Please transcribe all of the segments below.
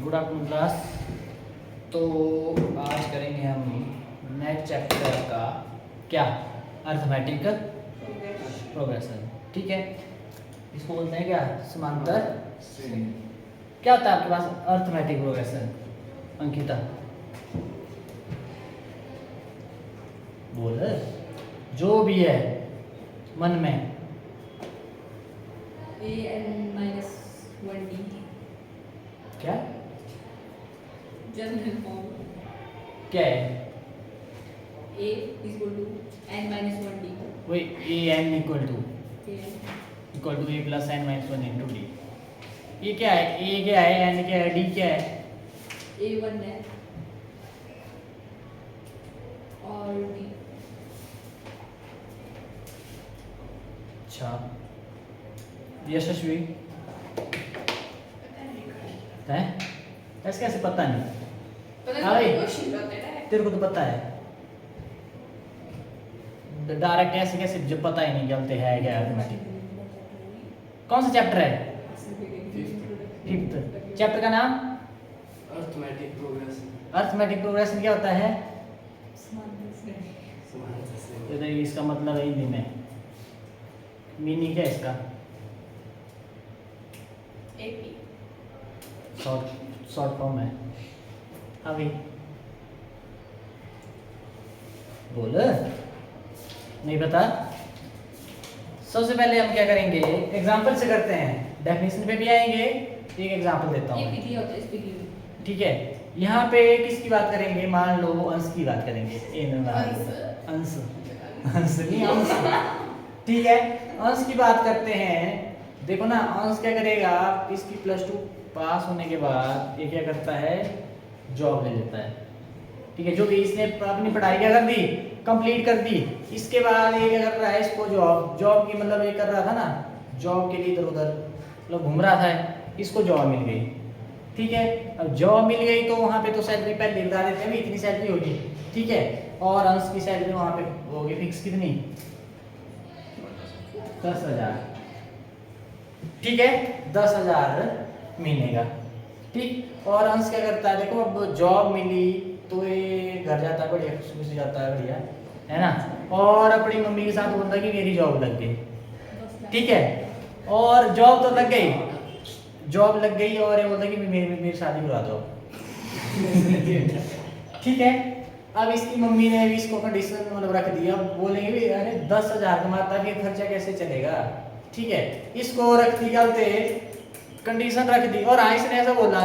Good afternoon class. तो आज करेंगे हम नेक्स्ट चैप्टर का क्या, अर्थमेटिक प्रोग्रेशन। ठीक है, इसको बोलते हैं क्या, समांतर श्रेणी। क्या होता है आपके पास अर्थमेटिक प्रोग्रेशन? अंकिता बोल, जो भी है मन में। a(n-1d) क्या जनरल फॉर्म क्या है? a = n-1d वही a n a equal to a plus n minus 1 into D. ये क्या है? a क्या है, n क्या है, d क्या है? a1 है और d। अच्छा, यशस्वी है? ऐसे कैसे पता नहीं? हाँ भाई, तेरे को तो पता है। डायरेक्ट ऐसे कैसे जब पता ही नहीं चलते है क्या अर्थमेटिक? कौन सा चैप्टर है? फिफ्थ। चैप्टर का नाम अर्थमेटिक प्रोग्रेशन। अर्थमेटिक प्रोग्रेशन क्या होता है? समांतर तो इसका मतलब है हिंदी में, मीनिंग क्या है इसका? शॉर्ट फॉर्म है। अभी बोल, नहीं पता? सबसे पहले हम क्या करेंगे, एग्जांपल से करते हैं। डेफिनेशन पे भी आएंगे, एक एग्जांपल देता ये हूँ। पीडी होता है इस पीडी में। ठीक है, यहाँ पे किसकी बात करेंगे? मान लो अंश की बात करेंगे। अंश अंश नहीं, अंश। ठीक है, अंश की बात करते हैं। देखो ना, अंश क्या करेगा, इसकी +2 पास होने के बाद ये क्या करता है, जॉब ले लेता है। ठीक है, जो कि इसने अपनी पढ़ाई क्या कर दी, कंप्लीट कर दी। इसके बाद ये क्या कर रहा है, इसको जॉब की मतलब ये कर रहा था ना, जॉब के लिए इधर उधर मतलब घूम रहा था, इसको जॉब मिल गई। ठीक है, अब जॉब मिल गई तो वहाँ पे तो सैलरी पहले बता देते हैं, इतनी सैलरी होगी। ठीक है, और अंश की सैलरी वहाँ पे होगी फिक्स, कितनी? 10,000। ठीक है, 10,000 महीने का। ठीक, और अंश क्या करता है, देखो अब जॉब मिली तो ये घर जाता है, बढ़िया खुशी खुशी जाता है, बढ़िया है ना, और अपनी मम्मी के साथ बोलता है कि मेरी जॉब लग गई। ठीक है, और जॉब तो लग गई, जॉब लग गई, और ये बोलता है कि मेरी शादी करा दो। ठीक है, अब इसकी मम्मी ने भी इसको कंडीशन मतलब रख दिया, बोलेंगे भी अरे 10,000 कमाता है, फिर खर्चा कैसे चलेगा? ठीक है, इसको रख दी चलते कंडीशन रख दी, और इसने ऐसा बोला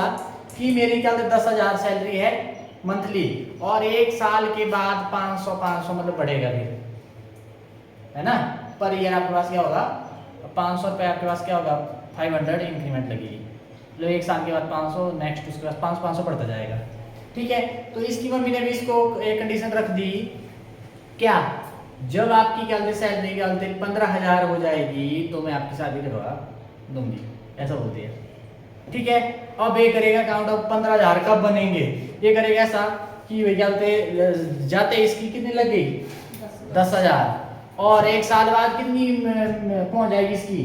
कि मेरी क्या 10,000 सैलरी है मंथली, और 1 साल के बाद 500 मतलब बढ़ेगा फिर, है ना, पर ईयर आपके पास क्या होगा, 500 रुपये आपके पास क्या होगा, 500 इंक्रीमेंट लगेगी। मतलब 1 साल के बाद 500, नेक्स्ट उसके बाद 500 बढ़ता जाएगा। ठीक है, तो इसकी मम्मी ने भी इसको एक कंडीशन रख दी, क्या, जब आपकी क्या सैलरी क्या 15,000 हो जाएगी तो मैं आपकी शादी करवा दूंगी, ऐसा बोलती है। ठीक है, अब ये करेगा काउंट ऑफ 15,000 कब बनेंगे, ये करेगा ऐसा कि भैया जाते इसकी कितनी लग गई, 10,000, और 1 साल बाद कितनी पहुंच जाएगी इसकी,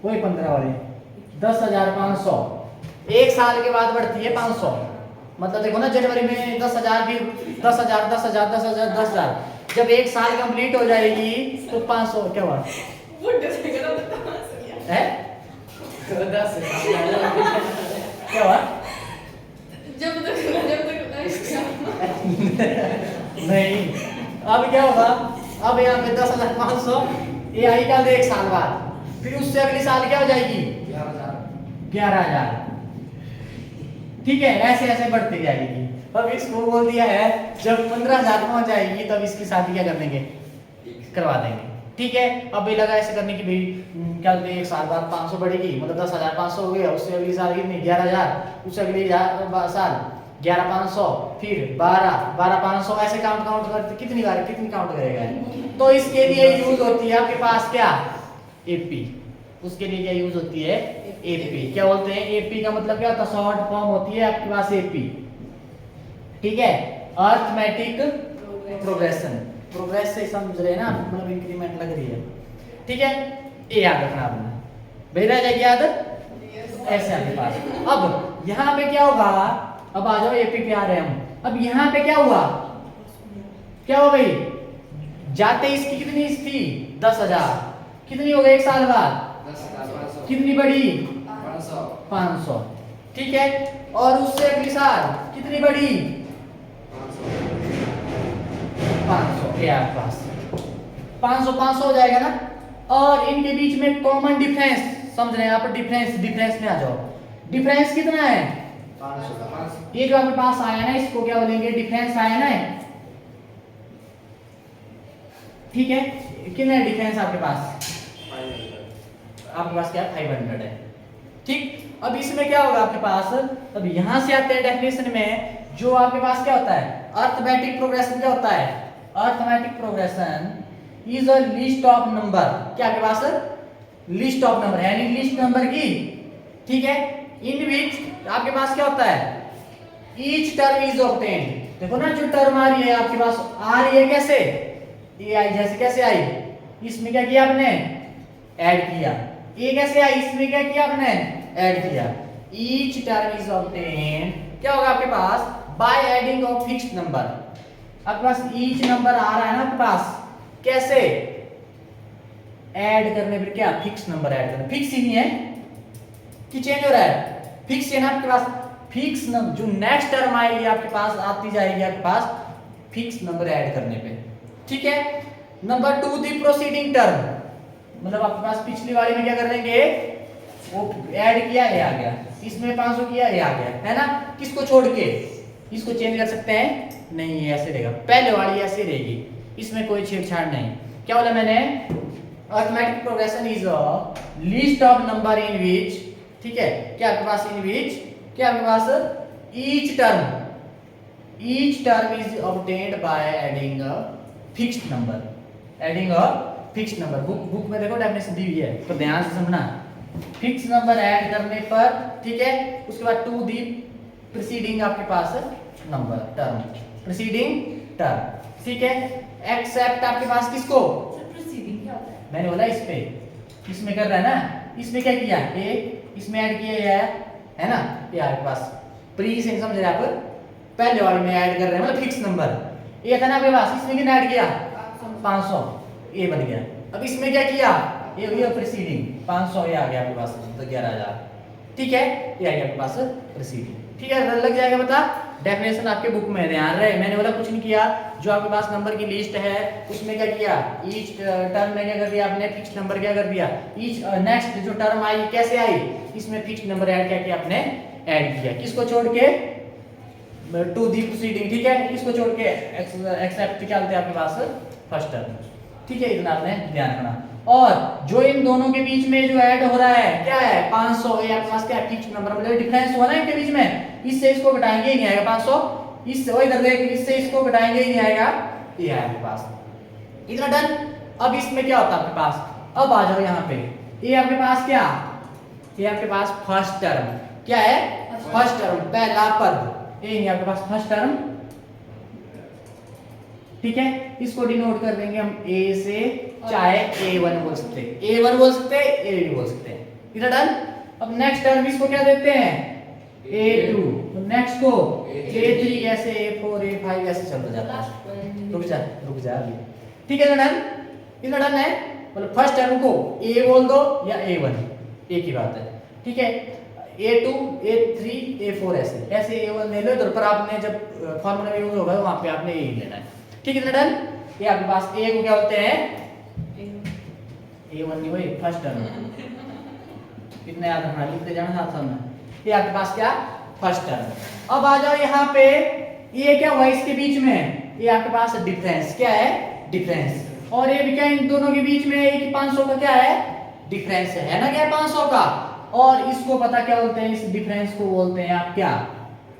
वही 15 वाले 10,500। 1 साल के बाद बढ़ती है 500, मतलब देखो ना, जनवरी में 10,000, फिर 10,000 10,000 10,000 10,000, जब 1 साल कंप्लीट हो जाएगी तो 500 क्या हुआ है, 10 क्या हुआ? जब तक नहीं, अब क्या होगा, अब यहाँ पे 10,500, ये आई क्या 1 साल बाद, फिर उससे अगले साल क्या हो जाएगी 11,000। ठीक है, ऐसे ऐसे बढ़ती जाएगी। अब इसको बोल दिया है जब 15,000 पहुंच जाएगी तब इसकी शादी क्या कर देंगे, करवा देंगे। ठीक है, अब ये लगा ऐसे करने की भी क्या बोलते हैं, 1 साल बाद 500 बढ़ेगी, मतलब 10,500 हो गया, उससे अगली साल कितनी 11,000, उससे अगली साल 11,500, फिर 12,500, ऐसे काउंट करते कितनी बार कितनी काउंट करेगा। तो इसके लिए यूज होती है आपके पास क्या, एपी। उसके लिए क्या यूज होती है, एपी। क्या बोलते हैं, एपी का मतलब क्या होता है, शॉर्ट फॉर्म होती है आपके पास एपी। ठीक है, अर्थमेटिक प्रोग्रेशन, प्रोग्रेस से समझ रहे हैं ना, मतलब इंक्रीमेंट लग रही है। ठीक है, ये याद रखना आपने, भेजा जाएगी याद ऐसे आपके पास। अब यहाँ पे क्या होगा, अब आ जाओ एपी पे आ रहे हैं हम। अब यहाँ पे क्या हुआ, क्या हुआ भाई, जाते इसकी कितनी थी 10,000, कितनी हो गई एक साल बाद 10,500 कितनी बढ़ी 500 500, ठीक है। और उससे अगली साल कितनी बढ़ी 500, ये आपके पास 500 हो जाएगा ना। और इनके बीच में कॉमन डिफरेंस समझ रहे हैं आप, डिफरेंस में आ जाओ। डिफरेंस कितना है 500 ये जो आपके पास आया ना, इसको क्या बोलेंगे, डिफरेंस आया ना, ठीक है। कितना है डिफरेंस आपके पास, 500 आपके पास क्या 500 है, ठीक। अब इसमें क्या होगा आपके पास, अब यहां से आते हैं डेफिनेशन में, जो आपके पास क्या होता है, अरिथमेटिक प्रोग्रेशन क्या होता है, arithmetic progression is a list of number, क्या आपके पास लिस्ट ऑफ नंबर यानी लिस्ट नंबर की, ठीक है, इन विच आपके पास क्या होता है, ईच टर्म इज ऑब्टेन्ड। देखो ना जो टर्म आ रही है आपके पास, आ रही है कैसे, ये आई, जैसे कैसे आई, इसमें क्या किया आपने ऐड किया, ये कैसे आई, इसमें क्या किया आपने ऐड किया। ईच टर्म इज ऑब्टेन्ड क्या होगा आपके पास, by adding of fixed number. आपके पास ईच नंबर आ रहा है ना आपके पास, कैसे ऐड करने पर, क्या फिक्स नंबर ऐड करना, फिक्स ही नहीं है कि चेंज हो रहा है, फिक्स है ना आपके पास, फिक्स नंबर जो नेक्स्ट टर्म आएगी आपके पास, आती जाएगी आपके पास फिक्स नंबर ऐड करने पे, ठीक है। नंबर 2 दी प्रोसीडिंग टर्म, मतलब आपके पास पिछली वाली में क्या कर देंगे, वो ऐड किया ये आ गया, इसमें 500 किया ये आ गया, है ना। किसको छोड़ के, इसको चेंज कर सकते हैं नहीं, ये ऐसे रहेगा, पहले वाली ऐसे रहेगी, इसमें कोई छेड़छाड़ नहीं। क्या बोला मैंने, arithmetic progression is a list of number in which, ठीक है, क्या आपके पास इन विच, क्या आपके पास each term is obtained by adding a fixed number, adding a fixed number. Book में देखो डेफिनेशन दी हुई है, तो ध्यान से समझना, फिक्स नंबर ऐड करने पर, ठीक है, उसके बाद 2 दी प्रीसीडिंग आपके पास नंबर टर्म, प्रीसीडिंग टर्म, ठीक है। एक्सेप्ट आपके पास किसको, प्रोसीडिंग क्या होता है, मैंने बोला इस पे, इसमें कर रहा है ना, इसमें क्या किया ए, इसमें ऐड किया है ना, ये आपके पास प्री से समझ रहे आप, पहले वाले में ऐड कर रहे हैं, मतलब फिक्स नंबर ये था ना आपके पास, इसमें कितना ऐड किया 500, ये बन गया। अब इसमें क्या किया, ये हुई प्रीसीडिंग 500, ये आ गया आपके पास तो 11,000, ठीक है, ये आ गया आपके पास प्रीसीडिंग, ठीक है, लग जाएगा पता। डेफिनेशन आपके बुक में ध्यान रहे, मैंने बोला कुछ नहीं किया, जो आपके पास नंबर की लिस्ट है उसमें क्या किया, ईच टर्म में क्या कर दिया आपने, फिक्स नंबर क्या कर दिया, ईच नेक्स्ट जो टर्म आई कैसे आई, इसमें फिक्स नंबर ऐड क्या किया आपने, ऐड किया, किसको छोड़ के 2 दी प्रोसीडिंग, ठीक है, इसको छोड़ के एक्सेप्ट क्या होता है आपके पास फर्स्ट टर्म, ठीक है, इतना आपने ध्यान रखना। और जो इन दोनों के बीच में जो ऐड हो रहा है क्या है 500, ये आपके पास क्या फिक्स नंबर, मतलब डिफरेंस हुआ ना इनके बीच में, इससे इसको घटाएंगे ही नहीं आएगा 500, इससे वो इधर देख, इससे इसको घटाएंगे ही नहीं आएगा, ये है आपके पास, इतना डन। अब इसमें क्या होता है आपके पास, अब आ जाओ यहाँ पे, ये आपके पास क्या, ये आपके पास फर्स्ट टर्म, क्या है फर्स्ट टर्म, पहला पद, ये आपके पास फर्स्ट टर्म, ठीक है, इसको डिनोट कर देंगे हम ए से, चाहे A1 बोल सकते हैं, A1 बोल सकते हैं, A भी बोल सकते हैं, इधर डन। अब नेक्स्ट टर्म इसको क्या देते हैं A2, तो नेक्स्ट को A3, ऐसे A4 A5 ऐसे चलता जाता है, रुक जा अभी, ठीक है डन, इधर डन है, मतलब फर्स्ट टर्म को A बोल दो या A1, एक ही बात है, ठीक है, A2 A3 A4 ऐसे ऐसे A1 ले लो इधर पर, आपने जब फॉर्मूला यूज होगा वहां पे आपने A लेना है, ठीक है डन। ये आपके पास A को क्या बोलते हैं, A1 नहीं वही फर्स्ट टर्म, कितने याद रखना, लिखते जाना साथ साथ में, ये आपके पास क्या फर्स्ट टर्म। अब आ जाओ यहाँ पे, ये क्या हुआ इसके बीच में, ये आपके पास डिफरेंस, क्या है डिफरेंस, और ये भी क्या इन दोनों के बीच में एक 500 का क्या है डिफरेंस है ना, क्या 500 का, और इसको पता क्या बोलते हैं, इस डिफरेंस को बोलते हैं आप क्या,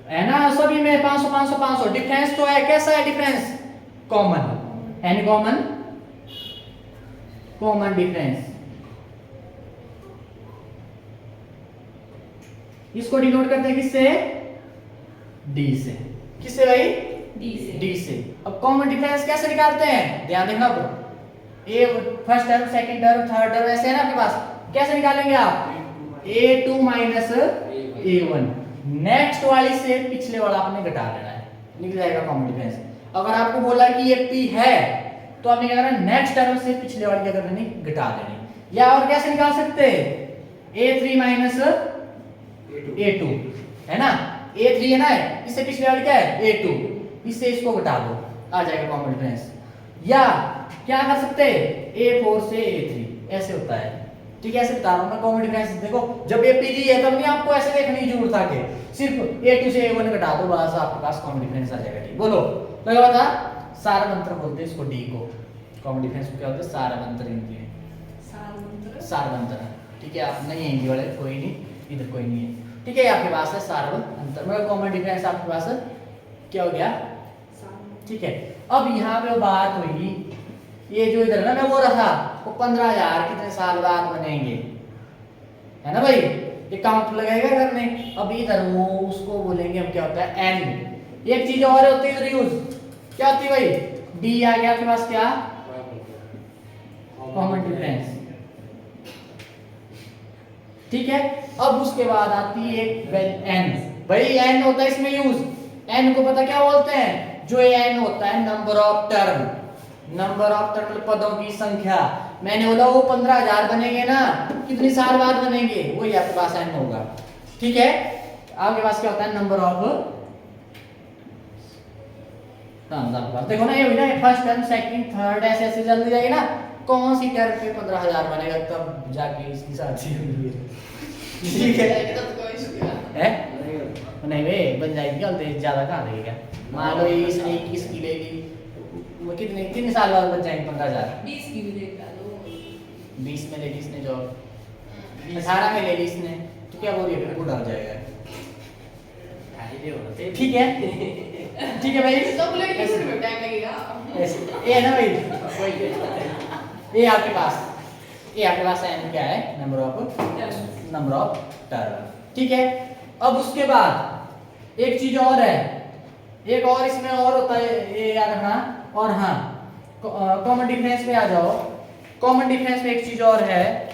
है ना, सभी में 500 500 500, डिफरेंस तो है, कैसा है difference, common, an common difference, इसको डिनोट करते हैं किससे, डी से, किससे भाई डी से। अब कॉमन डिफरेंस कैसे निकालते हैं, ध्यान देखना, तो a first term second term third term ऐसे है ना आपके पास, कैसे निकालेंगे आप, A2 माइनस A1, नेक्स्ट वाली से पिछले वाला आपने घटा लेना है, निकल जाएगा कॉमन डिफरेंस। अगर आपको बोला कि ये P है तो आपने क्या करना, नेक्स्ट टर्म से पिछले वाली क्या करनी, घटा देनी। या और कैसे निकाल सकते हैं, A3 माइनस A2 है ना, A3 है ना, इससे पिछले वाली क्या है A2, इससे इसको घटा दो, आ जाएगा कॉमन डिफरेंस। या क्या कर सकते हैं, A4 से A3 ऐसे होता है। ठीक है, ऐसे बता रहा हूं मैं कॉमन डिफरेंस। देखो जब ये पीजी है तब नहीं आपको ऐसे देखने की जरूरत था कि सिर्फ A2 से A1 घटा दो, बस आपके पास कॉमन डिफरेंस आ जाएगा। ठीक, बोलो लगा बता। सारवंतर बोलते हैं इसको, डी को। कॉमन डिफरेंस को क्या बोलते हैं, सारवंतर हिंदी में, सारवंतर। ठीक है, आप नहीं हिंदी वाले, कोई नहीं, इधर कोई नहीं है। ठीक है, आपके पास है सारवंतर, मतलब कॉमन डिफरेंस आपके पास क्या हो गया। ठीक है, अब यहाँ पे बात हुई, ये जो इधर ना मैं बोल रहा था वो 15,000 कितने साल बाद बनेंगे, है ना भाई, ये काउंट लगेगा करने। अब इधर वो उसको बोलेंगे हम, क्या होता है n। एक चीज और होती है यूज, क्या होती है भाई, d आ गया आपके पास, क्या कॉमन डिफरेंस। ठीक है, अब उसके बाद आती है n। भाई n होता है इसमें यूज, n को पता क्या बोलते हैं, जो n होता है number of term. Number of term मतलब पदों की संख्या। मैंने बोला वो 15,000 बनेंगे ना, कितने साल बाद बनेंगे, वही आपके पास n होगा। ठीक है, आपके पास क्या होता है, नंबर ऑफ टर्म्स आपके पास। देखो ना, ये हुई ना, फर्स्ट टर्म, सेकंड, थर्ड, ऐसे ऐसे जल्दी जाएगी ना, कौन सी टर्म पे 15,000 बनेगा, तब जाके इसकी शादी होगी। ठीक है, है नहीं वे बन जाएगी, गलती ज्यादा कहाँ देगा। मान लो इसने 21 की लेगी, वो कितने कितने साल बाद बच जाएंगे 15,000, 20 की भी देगा लो, 20 में ले ली इसने जॉब, 18 में ले ली इसने, तो क्या बोल रही है, बूढ़ा हो जाएगा। ठीक है, ठीक है भाई, ये है ना भाई, ये आपके पास n क्या है, नंबर ऑफ टर्म। ठीक है, अब उसके बाद एक चीज और है, एक और इसमें और होता है, ये याद रखना। और हाँ, कॉमन डिफरेंस पे आ जाओ। कॉमन डिफरेंस में एक चीज और है,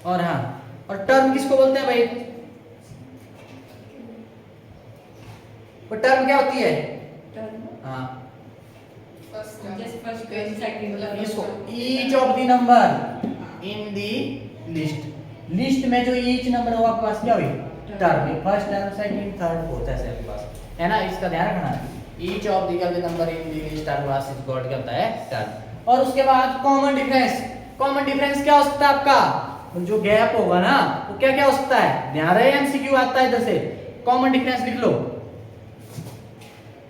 और हाँ, और टर्म किसको बोलते हैं भाई, वो टर्म क्या होती है, हाँ इसको each of the number in the list. List में जो ईच नंबर होगा आपके पास क्या हुई, term. First term, second, third, fourth, ऐसे आपके पास है ना, इसका ध्यान रखना। Each of the number in the list आपके पास इज कॉल्ड क्या होता है, टर्म। और उसके बाद कॉमन डिफरेंस। कॉमन डिफरेंस क्या हो सकता है आपका, जो गैप होगा ना वो क्या क्या हो सकता है, ध्यान रहे, एमसीक्यू आता है इधर से। कॉमन डिफरेंस लिख लो,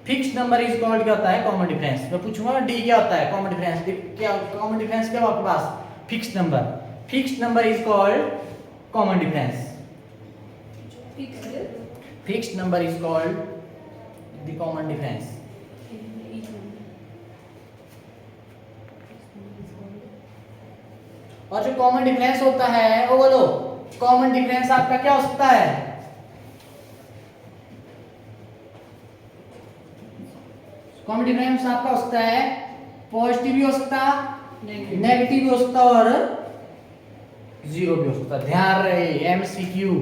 फिक्स्ड नंबर इज कॉल्ड क्या होता है, कॉमन डिफरेंस। मैं पूछूंगा डी क्या होता है, कॉमन डिफरेंस। क्या कॉमन डिफरेंस क्या हो आपके पास, fixed number. Fixed number is called common difference. Fixed number is called the common difference. और जो कॉमन डिफरेंस होता है वो बोलो, कॉमन डिफरेंस आपका क्या हो सकता है, कॉमन डिफरेंस आपका हो सकता है पॉजिटिव भी हो सकता है, नेगेटिव भी हो सकता है, और जीरो भी हो सकता है। ध्यान रहे, एमसीक्यू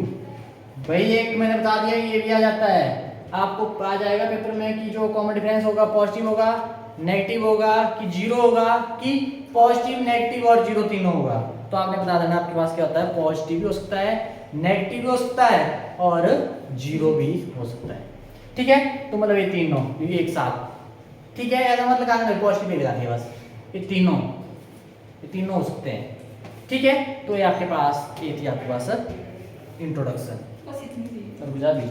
भाई, एक मैंने बता दिया ये भी आ जाता है आपको, आ जाएगा पेपर में कि जो कॉमन डिफरेंस होगा पॉजिटिव होगा, नेगेटिव होगा, कि जीरो होगा, कि पॉजिटिव, नेगेटिव और जीरो तीनों होगा। तो आपने बता देना आपके पास क्या होता है, पॉजिटिव भी हो सकता है, नेगेटिव भी हो सकता है, और जीरो भी हो सकता है। ठीक है, तो मतलब ये तीनों ये एक साथ। ठीक है, ऐसा मतलब लगाना, पॉजिटिव लगा दिया बस, ये तीनों हो सकते हैं। ठीक है, तो ये आपके पास ये थी आपके पास इंट्रोडक्शन। बस इतनी थी। और बुझा दी,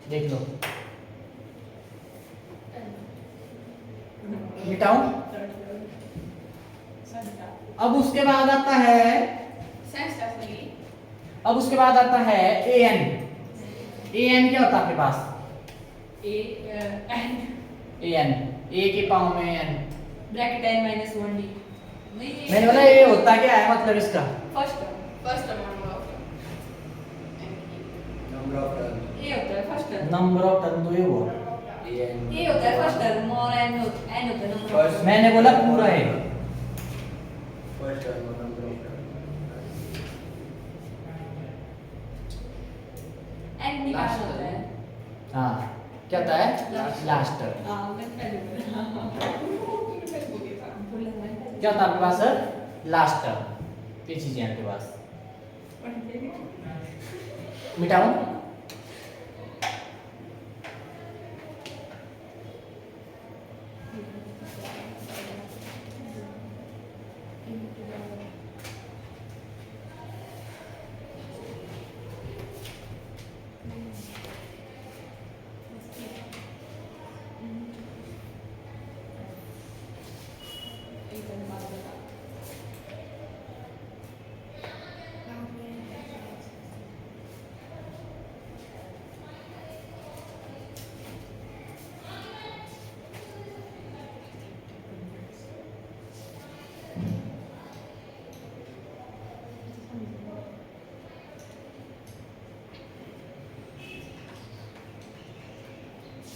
देख लो, मिटाऊं। अब उसके बाद आता है, अब उसके बाद आता है an। an क्या होता है आपके पास, an, a के पाँव में n, bracket n minus 1d। मैंने बोला ये होता क्या है, मतलब इसका first term number of term, ये होता है first term, number of term, तो ये हुआ, ये होता है फर्स्ट टर्म, और n होता है नंबर ऑफ टर्म। मैंने बोला पूरा है, फर्स्ट टर्म और नंबर ऑफ टर्म। एन निकाल होता है। हाँ क्या होता है? Last. लास्ट। हाँ मैं पहले बोला मैंने। क्या होता है आपके पास? लास्ट। ये चीजें हैं आपके पास। मिटाऊं?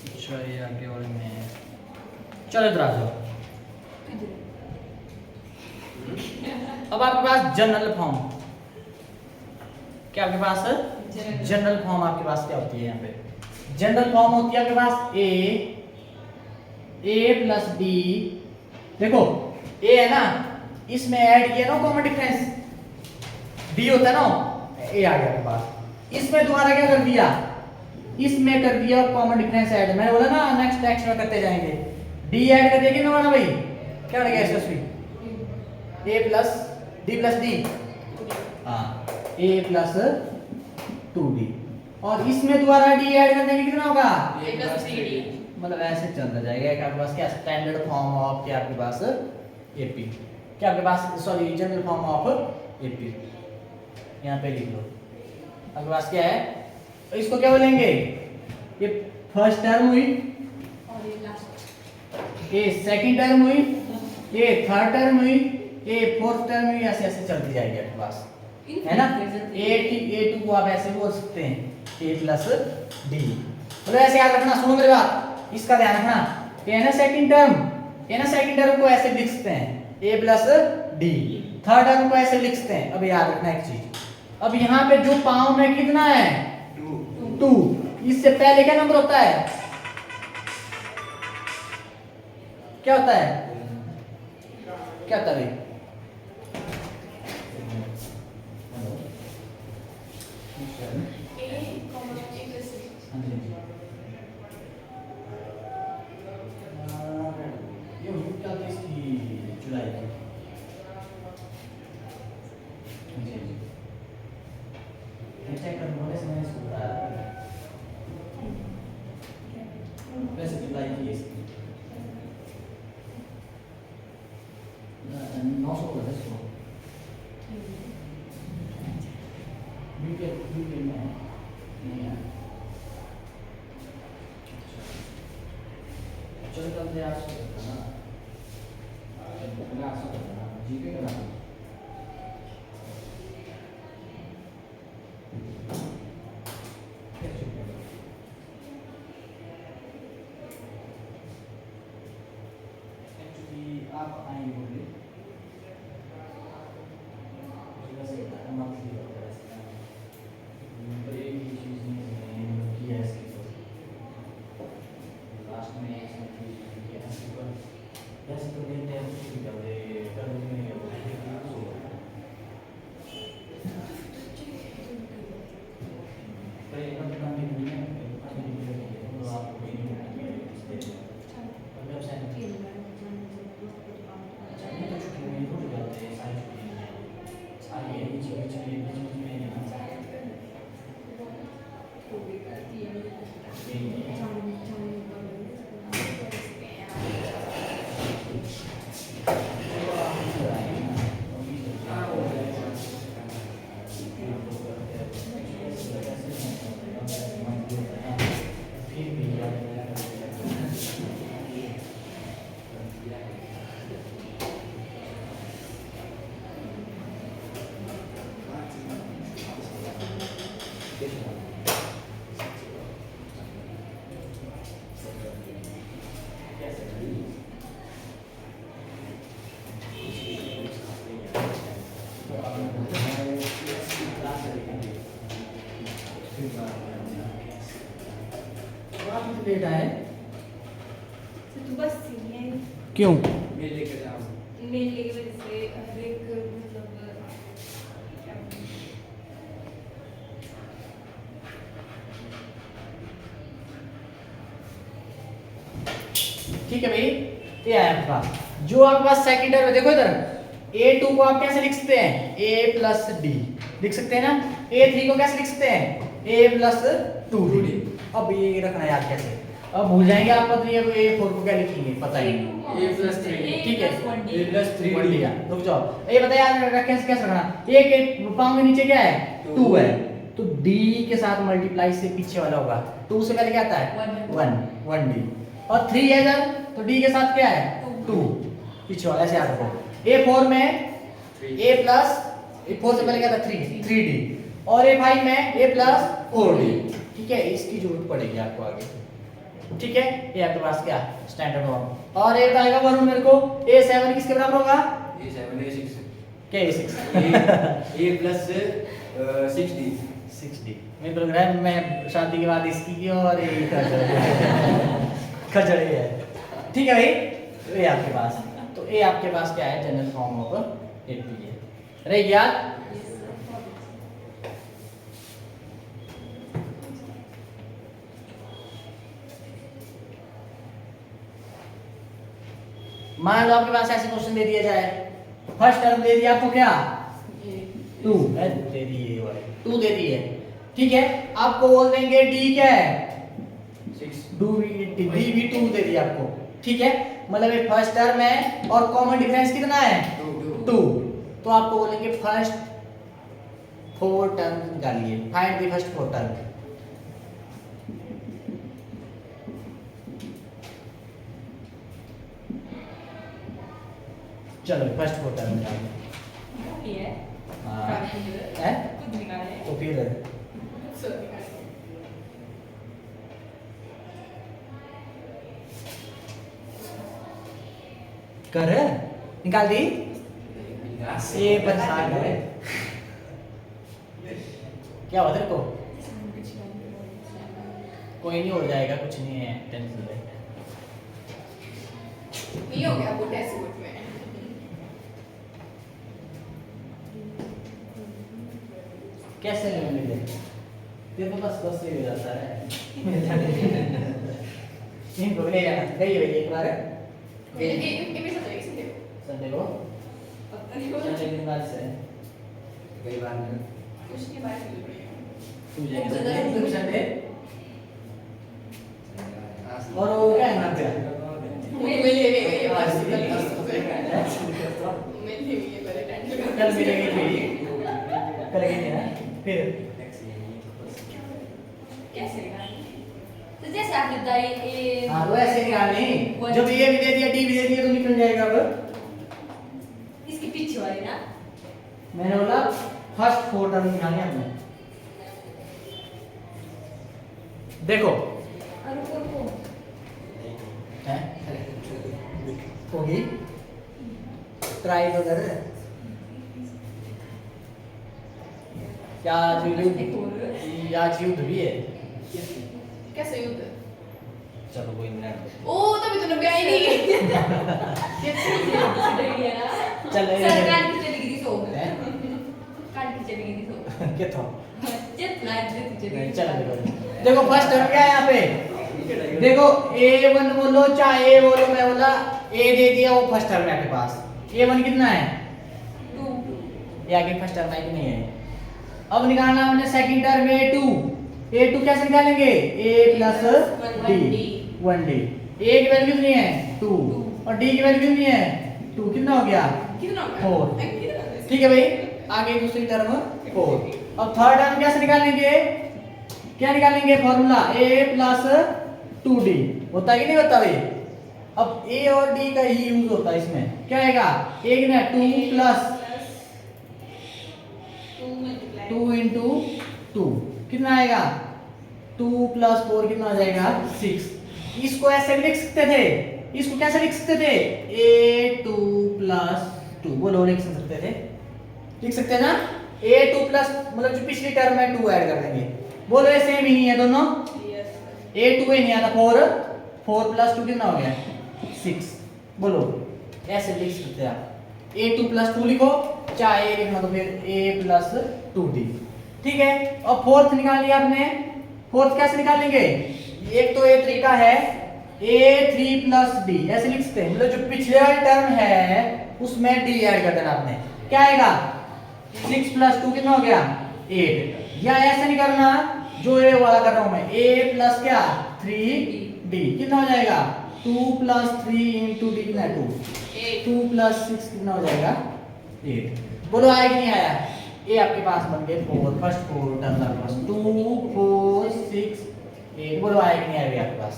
अच्छा ये आगे वाले में। चलो इधर आ जाओ। अब आपके पास जनरल फॉर्म। क्या आपके पास? जनरल फॉर्म आपके पास क्या होती है यहाँ पे? जनरल फॉर्म होती है आपके पास ए प्लस डी। देखो ए है ना, इसमें ऐड किया ना कॉमन डिफरेंस डी होता है ना, ए आ गया आपके पास। इसमें दोबारा क्या कर दिया? इसमें कर दिया कॉमन डिफरेंस ऐड। मैंने बोला ना नेक्स्ट टेक्स्ट में करते जाएंगे। डी ऐड कर देंगे ना भाई, क्या बन गया इसका स्वीट? ए प्लस डी प्लस डी। हाँ ए प्लस 2d। और इसमें दोबारा डी ऐड कर देंगे कितना होगा? A plus 3D। मतलब ऐसे चलता जाएगा कि आपके पास क्या स्टैंडर्ड फॉर्म ऑफ क्या आपके पास एपी, क्या आपके पास sorry general form of AP यहाँ पे लिख लो। आपके पास क्या है? तो इसको क्या बोलेंगे? ये फर्स्ट टर्म हुई, और ये लास्ट। ये सेकंड टर्म हुई, ये थर्ड टर्म हुई, ये फोर्थ टर्म हुई, ऐसे ऐसे चलती जाएगी आपके पास, है ना। A2 को आप ऐसे बोल सकते हैं a प्लस डी। मतलब ऐसे याद रखना, सुनो मेरी बात, इसका ध्यान रखना। ये है ना सेकंड टर्म, ये ना सेकंड टर्म को ऐसे लिख सकते हैं a plus D. Third term को ऐसे लिख सकते हैं। अब याद रखना एक चीज, अब यहाँ पे जो पाँव में कितना है? 2। इससे पहले क्या नंबर होता है? क्या होता है? क्या होता है भाई? आप आएंगे बोलिए लास्ट में लेट आए? तो बस ये क्यों? मैं लेकर जाऊँ। मेल की वजह से हर एक मतलब क्या बोलूं? ठीक है भाई, ये आया आपके पास। जो आपके पास सेकंड टर्म है, देखो इधर a2 को आप कैसे लिख सकते हैं? a प्लस डी लिख सकते हैं ना। a3 को कैसे लिख सकते हैं? a plus 2d। अब ये रखना याद कैसे, अब भूल जाएंगे आप, पता नहीं है a4 को क्या लिखेंगे, पता ही नहीं। A plus 3D, ठीक है, A plus 3D। बढ़ लिया, रुक जाओ। ये बताइए याद कैसे कैसे रखना। एक एक पाँव के नीचे क्या है? 2 है, तो d के साथ मल्टीप्लाई से पीछे वाला होगा। 2 से पहले क्या आता है? 1d। और 3 है इधर, तो d के साथ क्या है? 2 पीछे वाला, ऐसे याद रखो। a4 में a प्लस a4 से पहले क्या था? 3d। और a5 में a प्लस 4d। ठीक है, इसकी जरूरत पड़ेगी आपको आगे। ठीक है, ये आपके पास क्या स्टैंडर्ड फॉर्म। और एक आएगा वरुण मेरे को a7 किसके बराबर होगा? A7 A6 क्या a6? A plus 6D 6d। मेरे को लग रहा है मैं शादी के बाद इसकी की और ये खचड़े है। ठीक है भाई, ये आपके पास, तो ये आपके पास क्या है? जनरल फॉर्म ऑफ AP है। रह गया? मान लो आपके पास ऐसे क्वेश्चन दे दिया जाए, फर्स्ट टर्म दे दिया आपको क्या? 2 दे दिए, 2 दे दिए। ठीक है, आपको बोल देंगे d क्या है? 6 d भी 2 दे दिया आपको। ठीक है, मतलब ये फर्स्ट टर्म है और कॉमन डिफरेंस कितना है? 2। तो आपको बोलेंगे फर्स्ट 4 टर्म निकालिए, फाइंड द फर्स्ट 4 टर्म। चलो फर्स्ट 4 टर्म निकालिए। ये है हाँ है कुछ निकाले तो फिर सब निकाले कर निकाल दी। ये परेशान है, क्या हुआ तेरे को? कोई नहीं, हो जाएगा, कुछ नहीं है, टेंशन ले। ये हो गया वो टेस्ट बुक में कैसे लेने मिले? तेरे को बस से हो जाता है। इनको ले जाना गई है एक बार ये भी सब एक से संडे को, पता नहीं वो संडे के बाद से कई बार में कुछ के बाद मिल रही है तू जाएगा संडे और वो क्या है ना पे मिले ये बात आज मिले ये बड़े कल मिलेंगे फिर, कल मिलेंगे ना फिर। कैसे निकालेंगे तो जैसे आपने बताया ये हाँ वो ऐसे निकालनी, जब ये भी दे दिया डी भी दे दिया तो निकल जाएगा। अब इसके पीछे वाली ना मैंने बोला फर्स्ट 4 टर्म निकालनी हमने। देखो और को है होगी, ट्राई तो कर। क्या आज युद्ध भी है? कैसे युद्ध चलो कोई नहीं, ओ तभी तो नब्बे आई नहीं चल सर काल की चली गई सो हैं? काल की चली गई सो क्या था? जितना चली नहीं, चल देखो फर्स्ट टर्म क्या है यहाँ पे? देखो a1 बोलो चाहे a बोलो, मैं बोला a दे दिया, वो फर्स्ट टर्म है आपके पास। a1 कितना है? 2 ये आगे फर्स्ट टर्म है कि नहीं है? अब निकालना हमने सेकंड टर्म a2। a2 कैसे निकालेंगे? a plus d 1d। a की वैल्यू कितनी है? 2 और d की वैल्यू कितनी है? 2। कितना हो गया? कितना 4। ठीक है भाई, आगे दूसरी टर्म 4। अब थर्ड टर्म कैसे निकालेंगे? क्या निकालेंगे? फॉर्मूला a प्लस 2d होता है कि नहीं होता भाई? अब a और d का ही यूज होता है इसमें। क्या आएगा? a कितना? 2 प्लस 2 इंटू 2 कितना आएगा? 2 प्लस 4 कितना आ जाएगा? 6। इसको ऐसे भी लिख सकते थे, इसको कैसे लिख सकते थे? a2 प्लस 2 बोलो, लिख सकते थे, लिख सकते हैं ना? a2 प्लस मतलब जो पिछली टर्म में 2 ऐड कर देंगे। बोलो ये सेम ही नहीं है दोनों? A2 ही नहीं आता, 4 प्लस 2 कितना हो गया 6। बोलो ऐसे लिख सकते हैं आप, A2 प्लस 2 लिखो, चाहे A लिखना तो फिर A प्लस 2D। ठीक है, और फोर्थ निकाल लिया आपने। फोर्थ कैसे निकालेंगे, एक तो ये तरीका है A3 प्लस D, ऐसे लिख सकते हैं, मतलब जो पिछले वाली टर्म है उसमें D ऐड कर देना आपने। क्या आएगा 6 प्लस 2 कितना हो गया 8। या ऐसे नहीं करना जो ये वाला कर रहा हूं मैं, A प्लस क्या 3D कितना हो जाएगा 2 प्लस 3 इंटू D कितना 2 प्लस 6 कितना हो जाएगा 8। बोलो आया कि नहीं आया, ये आपके पास बन गए 4, फर्स्ट 4 टर्म आपके पास 2 4 6 8। बोलो आया कि नहीं आया आपके पास,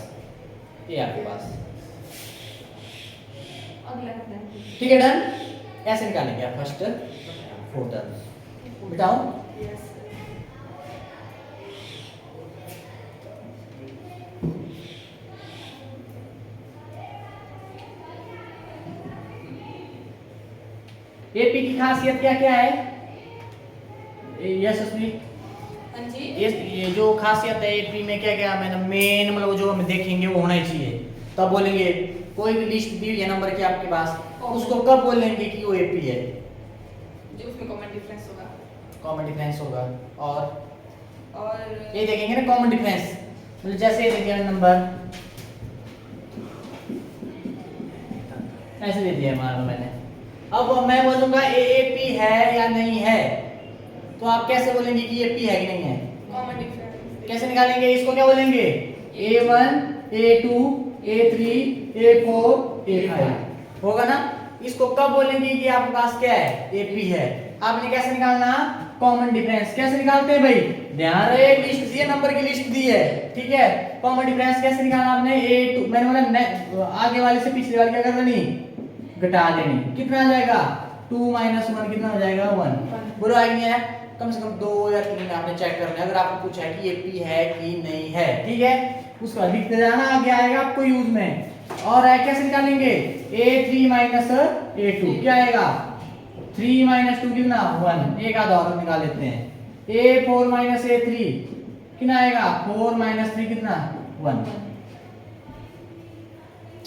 ये आपके पास। अगला ठीक है डन, ऐसे निकालेंगे आप फर्स्ट 4 टर्म। बताओ यस एपी की खासियत क्या क्या है, यशस्वी हाँ जी ये जो खासियत है एपी में क्या क्या मैंने मेन मतलब जो हम देखेंगे वो होना ही चाहिए। तब बोलेंगे कोई भी लिस्ट दी हुई है नंबर की आपके पास, उसको कब बोलेंगे कि वो एपी है, जो उसमें कॉमन डिफरेंस होगा। कॉमन डिफरेंस होगा। और और ये देखेंगे ना कॉमन डिफरेंस, मतलब जैसे ये दे दिया नंबर ऐसे दे दिया मान लो मैंने, अब मैं बोलूंगा एपी है या नहीं है, तो आप कैसे बोलेंगे कि एपी है कि नहीं है, कॉमन डिफरेंस कैसे निकालेंगे, इसको क्या बोलेंगे A1 A2 A3 A4 A5 होगा ना। इसको कब बोलेंगे कि आपके पास क्या है एपी है, आपने कैसे निकालना कॉमन डिफरेंस। कैसे निकालते हैं भाई, ध्यान रहे एक लिस्ट दी है, नंबर की लिस्ट दी है, ठीक है। कॉमन डिफरेंस कैसे निकालना आपने, A2 मैंने बोला आगे वाले से पिछले वाले क्या करना नहीं घटा लेनी, कितना आ जाएगा 2 माइनस 1 कितना हो जाएगा 1। बोलो आगे नहीं है, कम से कम 2 या 3 आपने चेक करना है, अगर आपको पूछा है कि एपी है कि नहीं है, ठीक है उसका लिखते जाना, आगे आएगा आपको यूज में। और कैसे निकालेंगे A3 माइनस A2 क्या आएगा 3 माइनस 2 कितना 1, एक आधा और निकाल लेते हैं, A4 माइनस A3 कितना आएगा 4 माइनस 3 कितना 1।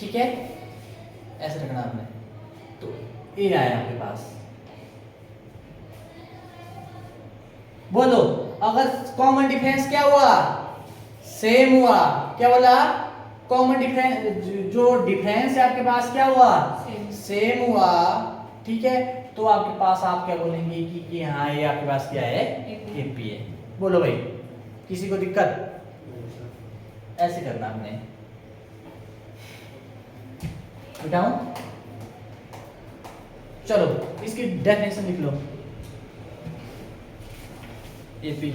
ठीक है ऐसे रखना आपने, तो ये आया आपके पास। बोलो अगर कॉमन डिफरेंस क्या हुआ सेम हुआ, क्या बोला कॉमन डिफरेंस जो डिफरेंस है आपके पास क्या हुआ सेम हुआ, ठीक है तो आपके पास आप क्या बोलेंगे कि हाँ ये आपके पास क्या है एपी है। बोलो भाई किसी को दिक्कत, ऐसे करना आपने, बताऊं चलो इसकी डेफिनेशन लिख लो, एपी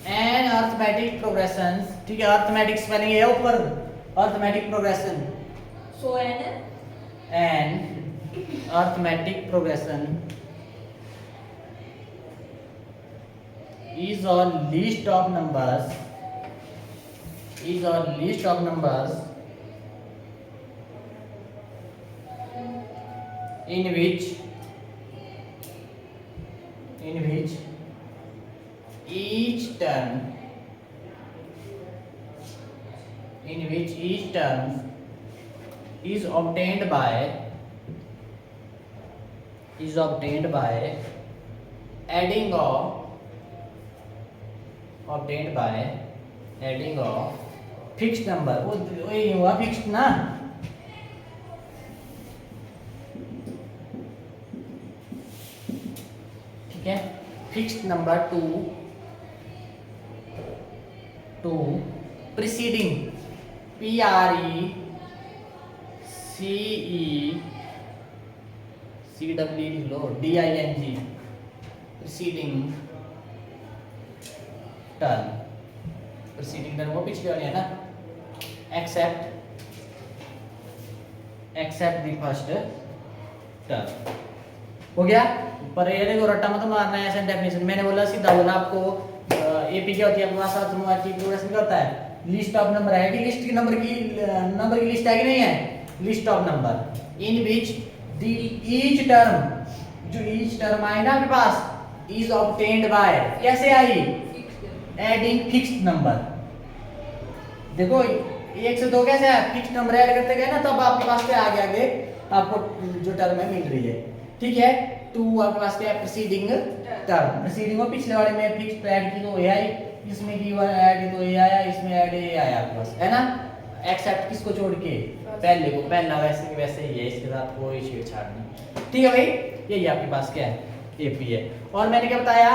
एन अर्थमेटिक प्रोग्रेशन, ठीक है अर्थमेटिक स्पेलिंग है ऊपर, arithmetic progression, so an arithmetic progression is a list of numbers in which each term is obtained by adding of fixed number, वो ये हुआ फिक्स्ड ना, ठीक है fixed number two preceding PRECEDING लो DING प्रीसीडिंग टर्म वो पिछले वाली है ना, एक्सेप्ट द फर्स्ट टर्म हो गया। पर ये देखो रट्टा मत मारना है, ऐसे डेफिनेशन मैंने बोला सीधा बोला आपको। एपी क्या होती है आपके पास अर्थमेटिक प्रोग्रेशन क्या होता है, लिस्ट ऑफ नंबर है कि लिस्ट की नंबर की लिस्ट है कि नहीं है, list of number in which the each term जो ईच टर्म आएगा आपके पास इज ऑब्टेन्ड बाय, कैसे आई एडिंग फिक्स्ड नंबर, देखो 1 से 2 कैसे है, फिक्स नंबर ऐड करते गए ना, तब आपके पास क्या आगे आगे आपको जो टर्म है मिल रही है। ठीक है, 2 आपके पास क्या है, प्रीसीडिंग टर्म। प्रीसीडिंग और पिछले वाले में फिक्स ऐड की तो ए आई, इसमें की ऐड की तो ए आया, इसमें ऐड ए आया आपके पास, है ना। एक्सेप्ट किसको छोड़ के, पहले को, पहला वैसे के वैसे ही है, इसके साथ कोई छेड़छाड़ नहीं। ठीक है भाई, यही आपके पास क्या है, एपी है। और मैंने क्या बताया,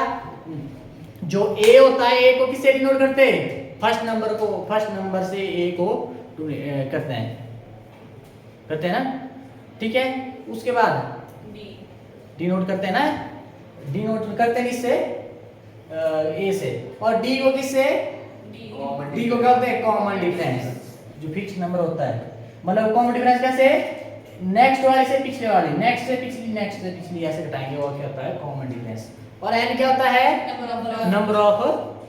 जो ए होता है, ए को किससे डिनोट करते हैं, फर्स्ट नंबर को, फर्स्ट नंबर से ए को करते हैं ना। ठीक है, उसके बाद डी डिनोट करते हैं ना, डिनोट करते हैं किससे, ए से। और डी को किससे, डी डी को क्या होता है, कॉमन डिफरेंस, जो फिक्स नंबर होता है। मतलब कॉमन डिफरेंस कैसे, नेक्स्ट वाले से पिछले वाले, नेक्स्ट से पिछली, नेक्स्ट से पिछली, ऐसे घटाएंगे, और क्या होता है, कॉमन डिफरेंस। और एन क्या होता है, नंबर ऑफ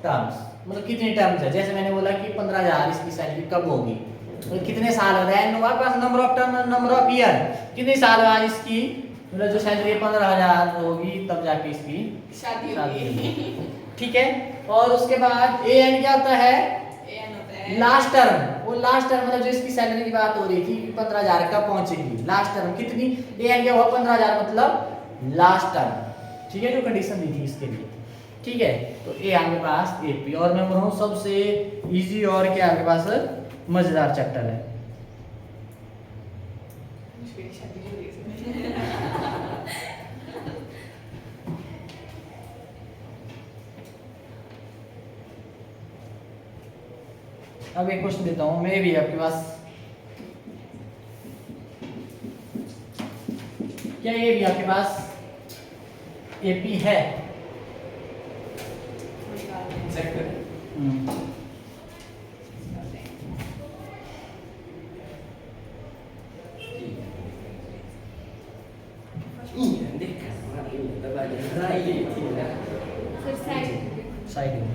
टर्म्स, मतलब कितने टर्म्स है। जैसे मैंने बोला कि 15,000 इसकी सैलरी कब होगी, मतलब कितने साल हो रहे हैं, हमारे पास number of term, number of year, कितने साल बाद इसकी, मतलब जो सैलरी 15,000 होगी तब जाके इसकी शादी होगी। ठीक है, और उसके बाद ए एन क्या होता है, एन होता है लास्ट टर्म। वो लास्ट टर्म मतलब जो इसकी सैलरी की बात हो रही थी कि 15,000 कब पहुंचेगी, लास्ट टर्म कितनी, ए एन क्या हुआ, 15,000 मतलब लास्ट टर्म। ठीक है, जो कंडीशन दी थी इसके लिए। ठीक है, तो ए आपके पास एपी। और मैं बोल रहा हूँ सबसे इजी और क्या आपके पास मजेदार चैप्टर है। मेरी शादी हो गई अब एक क्वेश्चन देता हूँ मैं भी आपके पास, क्या ये भी आपके पास एपी है। सेक्टर फिर साइड साइड में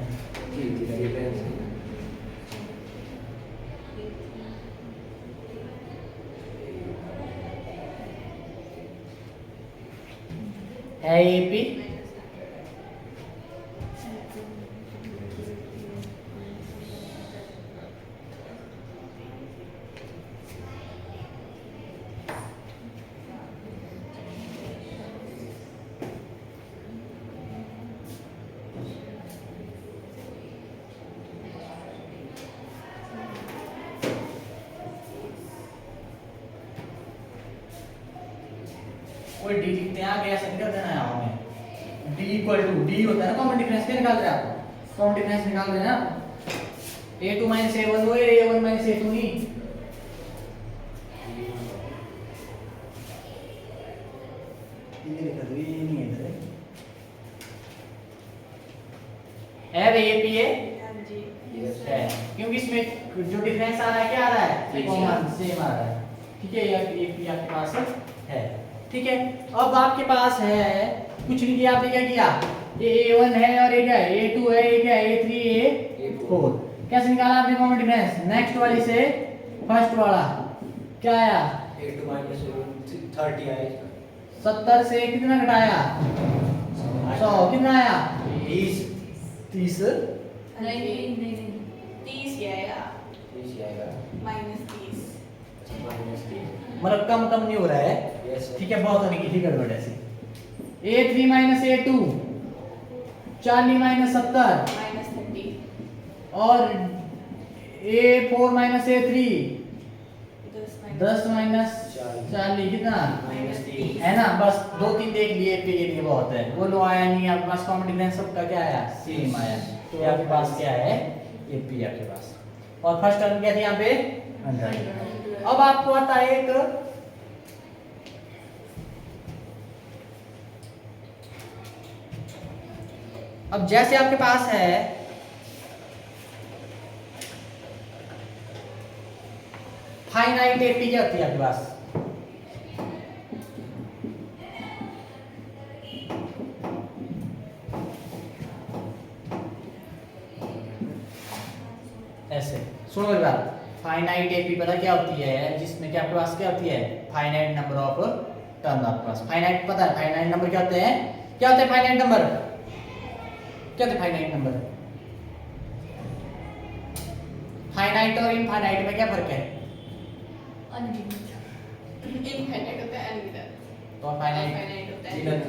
है एपी। कोई डी लिखते हैं, आगे ऐसा निकल देना है हमें, डी इक्वल टू, डी होता है ना कॉमन डिफरेंस, क्या निकाल रहे हैं आप, कॉमन डिफरेंस निकाल रहे हैं ना, a2 माइनस a1 वो a1 माइनस a2 नहीं, ये लिखा दो, ये नहीं है इधर है भाई, ये पी है, क्योंकि इसमें जो डिफरेंस आ रहा है क्या आ रहा है, कॉमन सेम आ रहा है। ठीक है, ये पी आपके पास है। ठीक है, अब आपके पास है कुछ नहीं किया, आपने क्या किया, ये a1 है और ये क्या है, a2 है, ये क्या है, a3 a4। कैसे निकाला आपने कॉमन डिफरेंस, नेक्स्ट वाली से फर्स्ट वाला क्या आया, 8 माइनस 30 आया, 70 से कितना घटाया, 100, कितना आया, 30 नहीं नहीं नहीं 30 ही आएगा, 30 आएगा, -30 माइनस 30, मतलब कम नहीं हो रहा है। यस ठीक है, बहुत होने की थी गड़बड़ ऐसी। a3 माइनस a2 40 माइनस 70 -30 और a4 माइनस a3 10 माइनस 40 कितना, -30 है ना। बस 2-3 देख लिए पे के लिए बहुत है, वो लो आया नहीं, आपके पास कॉमन डिफरेंस सबका क्या आया, सेम आया। तो ये आपके पास क्या है, एपी आपके पास। और फर्स्ट टर्म क्या थी यहाँ पे 100। अब आपको आता है एक अब जैसे आपके पास है फाइनाइट एपी क्या होती है आपके पास, ऐसे सुनो मेरी बात, फाइनाइट एपी पता क्या होती है, जिसमें क्या आपके पास क्या होती है, फाइनाइट नंबर ऑफ टर्म आपके पास। फाइनाइट पता है, फाइनाइट नंबर क्या होते हैं, क्या होते हैं फाइनाइट नंबर, क्या होते हैं फाइनाइट नंबर, फाइनाइट और इनफाइनाइट में क्या फर्क है? अनगिनत इनफाइनाइट होता है अनगिनत तो फाइनाइट फाइनाइट होता है गिनत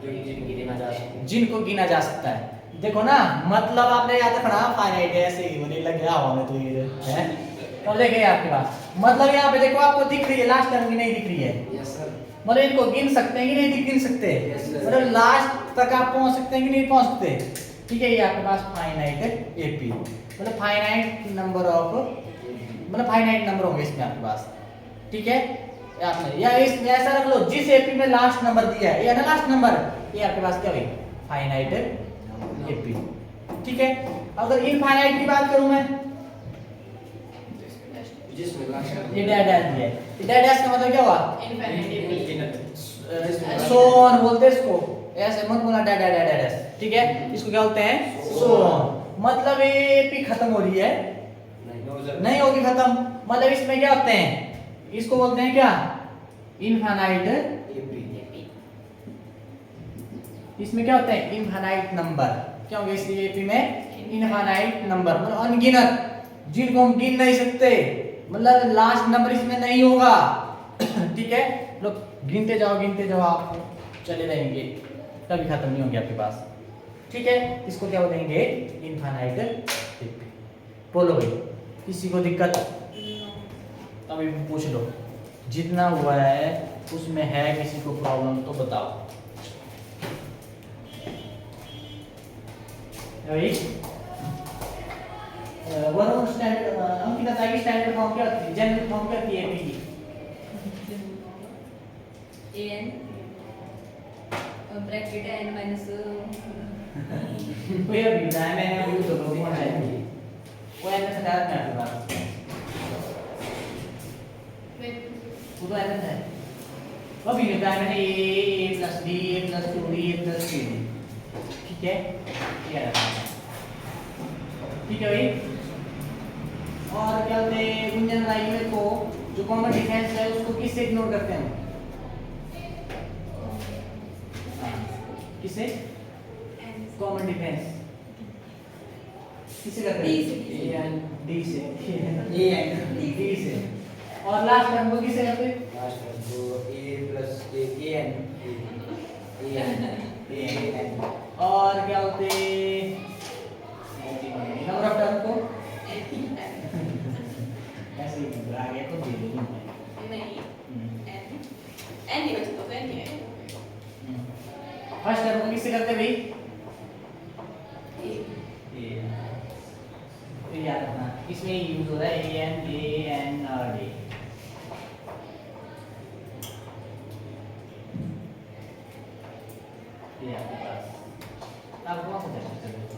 जो जिनकी गिना जा सकती जिनको गिना जा सकता है। देखो ना, मतलब आपने याद रखना फाइनाइट है, ऐसे ही मुझे लग गया हवा में तो ये है। अब देखिए आपके पास मतलब यहाँ पे देखो आपको दिख रही है लास्ट टर्म की नहीं दिख रही है, है। Yes sir. मतलब इनको गिन सकते हैं कि नहीं गिन सकते? Yes, sir. मतलब लास्ट तक आप पहुंच सकते हैं कि नहीं पहुंच सकते? ठीक है, ये आपके पास फाइनाइट एपी मतलब फाइनाइट नंबर ऑफ मतलब फाइनाइट नंबर होंगे इसमें आपके पास। ठीक है, आपने या इस ऐसा रख लो जिस एपी में लास्ट नंबर दिया है, ये ना लास्ट नंबर, ये आपके पास क्या हुई? Finite AP. ठीक है, अगर इनफाइनाइट की बात करूं मैं, जिसमें लास्ट ये डैश डैश दिया है, ये डैश डैश का मतलब क्या हुआ? इनफाइनाइट गिनत सो ऑन बोलते हैं इसको, ऐसे मत बोलना डैश डैश डैश डैश। ठीक है, इसको क्या बोलते हैं? So on. मतलब ये एपी खत्म हो रही है, नहीं होगी खत्म, मतलब इसमें क्या होते हैं? इसको बोलते हैं क्या? इनफाइनाइट। एपी इसमें क्या होते हैं? Infinite number. क्या होंगे इस एपी में? इनफाइनाइट नंबर मतलब अनगिनत, जिनको हम गिन नहीं सकते, मतलब लास्ट नंबर इसमें नहीं होगा। ठीक है, लोग गिनते जाओ आप चले रहेंगे, कभी खत्म नहीं होंगे आपके पास। ठीक है, इसको क्या बोलेंगे? Infinite AP. बोलो भाई, किसी को दिक्कत? अभी पूछ लो, जितना हुआ है उसमें है किसी को प्रॉब्लम तो बताओ। वही वरुण स्टैंडर्ड अंकिता ताई की स्टैंडर्ड फॉर्म क्या होती है? जनरल फॉर्म क्या होती है एपी की? एन ब्रैकेट एन माइनस कोई अभी बताया मैंने अभी तो लोगों को है वो ऐसे सटार में आपके पास वो तो ऐसे है वो भी बताया मैंने ए प्लस बी ए प्लस 2 ए प्लस 3। ठीक है, ये रहा। ठीक है भाई, और क्या होते हैं गुंजन राइवे को जो कॉमन डिफरेंस है उसको किससे इग्नोर करते हैं? किसे? कॉमन डिफरेंस किसे करते हैं? डी से। डी से ए एन डी से। और लास्ट टर्म को किसे करते हैं? लास्ट में तो A plus A N A N और क्या होते नंबर ऑफ टर्म को ऐसे ही बुला गया को दे दूं मैं। एन ही बचता तो एन ही है। फर्स्ट टर्म को किससे करते हैं भाई? ये याद रखना, इसमें यूज हो रहा है ए एन और डी। ये आपके पास अब कौन सा चैप्टर चल रहा है?